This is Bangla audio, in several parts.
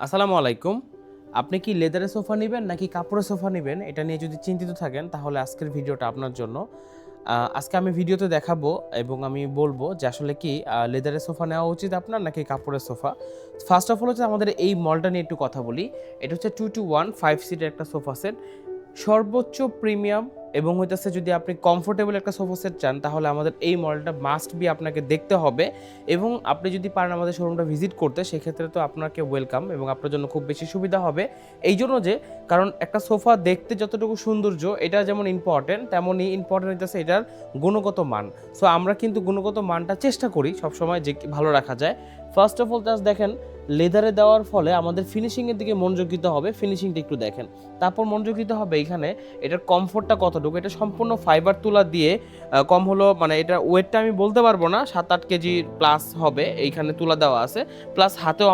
আসসালামু আলাইকুম। আপনি কি লেদারের সোফা নিবেন নাকি কাপড়ের সোফা নিবেন? এটা নিয়ে যদি চিন্তিত থাকেন তাহলে আজকের ভিডিওটা আপনার জন্য। আজকে আমি ভিডিওতে দেখাবো এবং আমি বলবো যে আসলে কি লেদারের সোফা নেওয়া উচিত আপনার নাকি কাপড়ের সোফা। ফার্স্ট অফ অল হচ্ছে আমাদের এই মলটা নিয়ে একটু কথা বলি। এটা হচ্ছে 2 to 1 5 সিটের একটা সোফা সেট। সর্বোচ্চ প্রিমিয়াম এবং হইতেছে যদি আপনি কমফোর্টেবল একটা সোফা সেট চান তাহলে আমাদের এই মডেলটা মাস্ট বি আপনাকে দেখতে হবে এবং আপনি যদি পারেন আমাদের শোরুমটা ভিজিট করতে সেক্ষেত্রে তো আপনাকে ওয়েলকাম এবং আপনার জন্য খুব বেশি সুবিধা হবে। এই জন্য যে কারণ একটা সোফা দেখতে যতটুকু সৌন্দর্য এটা যেমন ইম্পর্টেন্ট তেমনই ইম্পর্টেন্ট হইতেছে এটার গুণগত মান। সো আমরা কিন্তু গুণগত মানটা চেষ্টা করি সবসময় যে ভালো রাখা যায়। ফার্স্ট অফ অল জাস্ট দেখেন লেদারে দেওয়ার ফলে আমাদের ফিনিশিংয়ের দিকে মনোযোগ দিতে হবে, ফিনিশিংটা একটু দেখেন। তারপর মনোযোগ দিতে হবে এখানে এটার কমফোর্টটা কতটুকু। এটা সম্পূর্ণ ফাইবার তুলা দিয়ে কম হলো মানে এটা ওয়েটটা আমি বলতে পারবো না, 7-8 কেজি প্লাস হবে এইখানে তুলা দেওয়া আছে। প্লাস হাতেও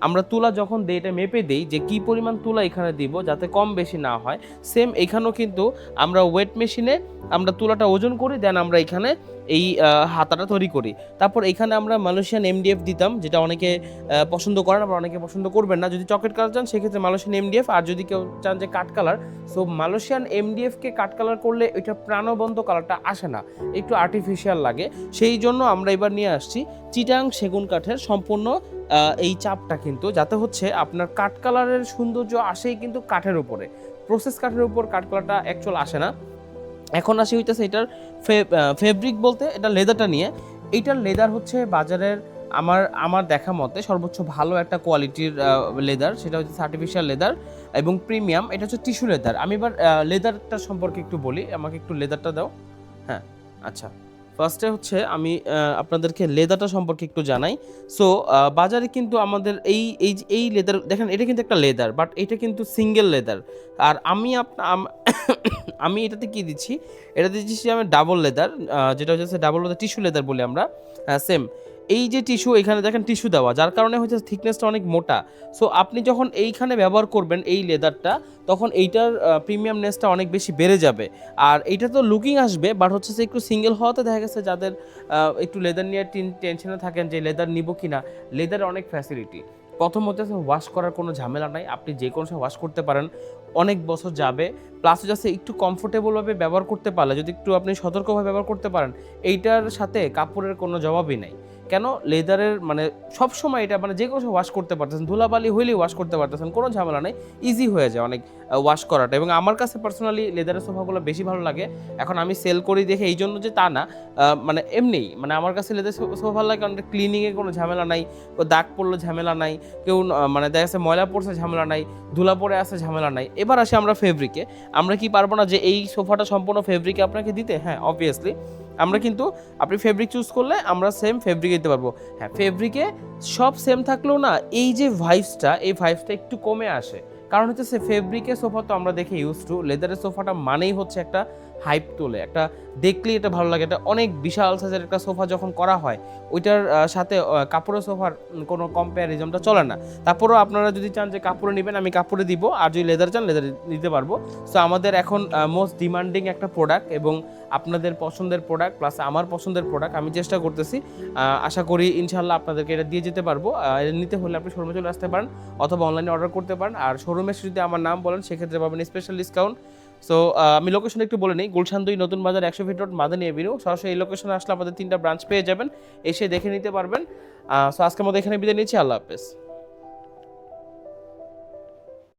আমরা তুলা যখন দিই এটা মেপে দিই যে কী পরিমাণ তুলা এখানে দিব যাতে কম বেশি না হয়। সেম এখানেও কিন্তু আমরা ওয়েট মেশিনে আমরা তুলাটা ওজন করি, দেন আমরা এখানে এই হাতাটা তৈরি করি। তারপর এখানে আমরা মালয়েশিয়ান এমডিএফ দিতাম, যেটা অনেকে পছন্দ করেন, আবার অনেকে পছন্দ করবেন না। যদি চকলেট কালার চান সেক্ষেত্রে মালয়েশিয়ান এমডিএফ, আর যদি কেউ চান যে কাঠ কালার, সো মালয়েশিয়ান এমডিএফকে কাঠ কালার করলে ওইটা প্রাণবন্ত কালারটা আসে না, একটু আর্টিফিশিয়াল লাগে। সেই জন্য আমরা এবার নিয়ে আসছি চিটাং সেগুন কাঠের সম্পূর্ণ এই চাপটা, কিন্তু যাতে হচ্ছে আপনার কাঠ কালারের সৌন্দর্য আসেই কিন্তু কাঠের উপরে, প্রসেস কাঠের উপর কাঠ কালারটা অ্যাকচুয়াল আসে না। এখন আসি হইতেছে এটার ফেব্রিক বলতে এটা লেদারটা নিয়ে। এইটার লেদার হচ্ছে বাজারের আমার দেখা মতে সর্বোচ্চ ভালো একটা কোয়ালিটির লেদার, সেটা হচ্ছে আর্টিফিশিয়াল লেদার এবং প্রিমিয়াম। এটা হচ্ছে টিস্যু লেদার। আমি এবার লেদারটা সম্পর্কে একটু বলি, আমাকে একটু লেদারটা দাও। হ্যাঁ, আচ্ছা। ফার্স্টে হচ্ছে আমি আপনাদেরকে লেদারটা সম্পর্কে একটু জানাই। সো বাজারে কিন্তু আমাদের এই লেদার দেখেন, এটা কিন্তু একটা লেদার, বাট এটা কিন্তু সিঙ্গেল লেদার। আর আমি এটাতে কি দিচ্ছি, এটাতে দিচ্ছি আমি ডাবল লেদার, যেটা হচ্ছে ডাবল লেদার টিস্যু লেদার বলি আমরা। সেম এই যে টিস্যু, এখানে দেখেন টিস্যু দেওয়া, যার কারণে হচ্ছে থিকনেসটা অনেক মোটা। সো আপনি যখন এইখানে ব্যবহার করবেন এই লেদারটা, তখন এইটার প্রিমিয়ামনেসটা অনেক বেশি বেড়ে যাবে। আর এইটা তো লুকিং আসবে, বাট হচ্ছে যে একটু সিঙ্গেল হওয়াতে দেখা গেছে যাদের একটু লেদার নিয়ে টেনশনে থাকেন যে লেদার নিব কি না, লেদার অনেক ফ্যাসিলিটি। প্রথম হচ্ছে ওয়াশ করার কোনো ঝামেলা নাই, আপনি যে কোনো সময় ওয়াশ করতে পারেন, অনেক বছর যাবে। প্লাস হচ্ছে একটু কমফোর্টেবলভাবে ব্যবহার করতে পারলে, যদি একটু আপনি সতর্কভাবে ব্যবহার করতে পারেন, এইটার সাথে কাপড়ের কোনো জবাবই নাই। কেন লেদারের মানে সবসময় এটা মানে যে কোনো সময় ওয়াশ করতে পারতেছেন, ধুলাবালি হইলেই ওয়াশ করতে পারতেছেন, কোনো ঝামেলা নেই, ইজি হয়ে যায় অনেক ওয়াশ করাটা। এবং আমার কাছে পার্সোনালি লেদারের সোফাগুলো বেশি ভালো লাগে। এখন আমি সেল করি দেখে এই জন্য যে তা না, মানে এমনিই মানে আমার কাছে লেদার সোফা ভালো লাগে, কারণ ক্লিনিংয়ে কোনো ঝামেলা নাই, দাগ পড়লে ঝামেলা নাই, কেউ মানে দেখা যাচ্ছে ময়লা পড়ছে ঝামেলা নাই, ধুলা পড়ে আসে ঝামেলা নাই। এবার আসি আমরা ফেব্রিকে। আমরা কি পারবো না যে এই সোফাটা সম্পূর্ণ ফেব্রিকে আপনাকে দিতে? হ্যাঁ, অবভিয়াসলি আমরা কিন্তু আপনি ফেব্রিক চুজ করলে আমরা সেম ফেব্রিক দিতে পারবো। হ্যাঁ, ফেব্রিকে সব সেম থাকলেও না এই যে ভাইবসটা, এই ভাইবসটা একটু কমে আসে। কারণ হচ্ছে ফেব্রিকের সোফা তো আমরা দেখে ইউজ টু, লেদারের সোফাটা মানেই হচ্ছে একটা হাইপ তোলে, একটা দেখলেই এটা ভালো লাগে। এটা অনেক বিশাল সাইজের একটা সোফা যখন করা হয়, ওইটার সাথে কাপড়ের সোফার কোনো কম্প্যারিজনটা চলে না। তারপরেও আপনারা যদি চান যে কাপড়ে নেবেন, আমি কাপড়ে দিব, আর যদি লেদার চান লেদার নিতে পারবো। সো আমাদের এখন মোস্ট ডিমান্ডিং একটা প্রোডাক্ট এবং আপনাদের পছন্দের প্রোডাক্ট প্লাস আমার পছন্দের প্রোডাক্ট, আমি চেষ্টা করতেছি, আশা করি ইনশাল্লাহ আপনাদেরকে এটা দিয়ে যেতে পারবো। এটা নিতে হলে আপনি শোরুমে চলে আসতে পারেন অথবা অনলাইনে অর্ডার করতে পারেন। আর শোরুমে যদি আমার নাম বলেন সেক্ষেত্রে পাবেন স্পেশাল ডিসকাউন্ট। সো আমি লোকেশন একটু বলে নিই, গুলশান 2 নতুন বাজার 100 ফিট রোড, মাদানী এভিনিউ। সরাসরি এই লোকেশনে আসলে আমাদের 3টা ব্রাঞ্চ পেয়ে যাবেন, এসে দেখে নিতে পারবেন। সো আজকের মতো এখানে বিদায় নিচ্ছি, আল্লাহ হাফেজ।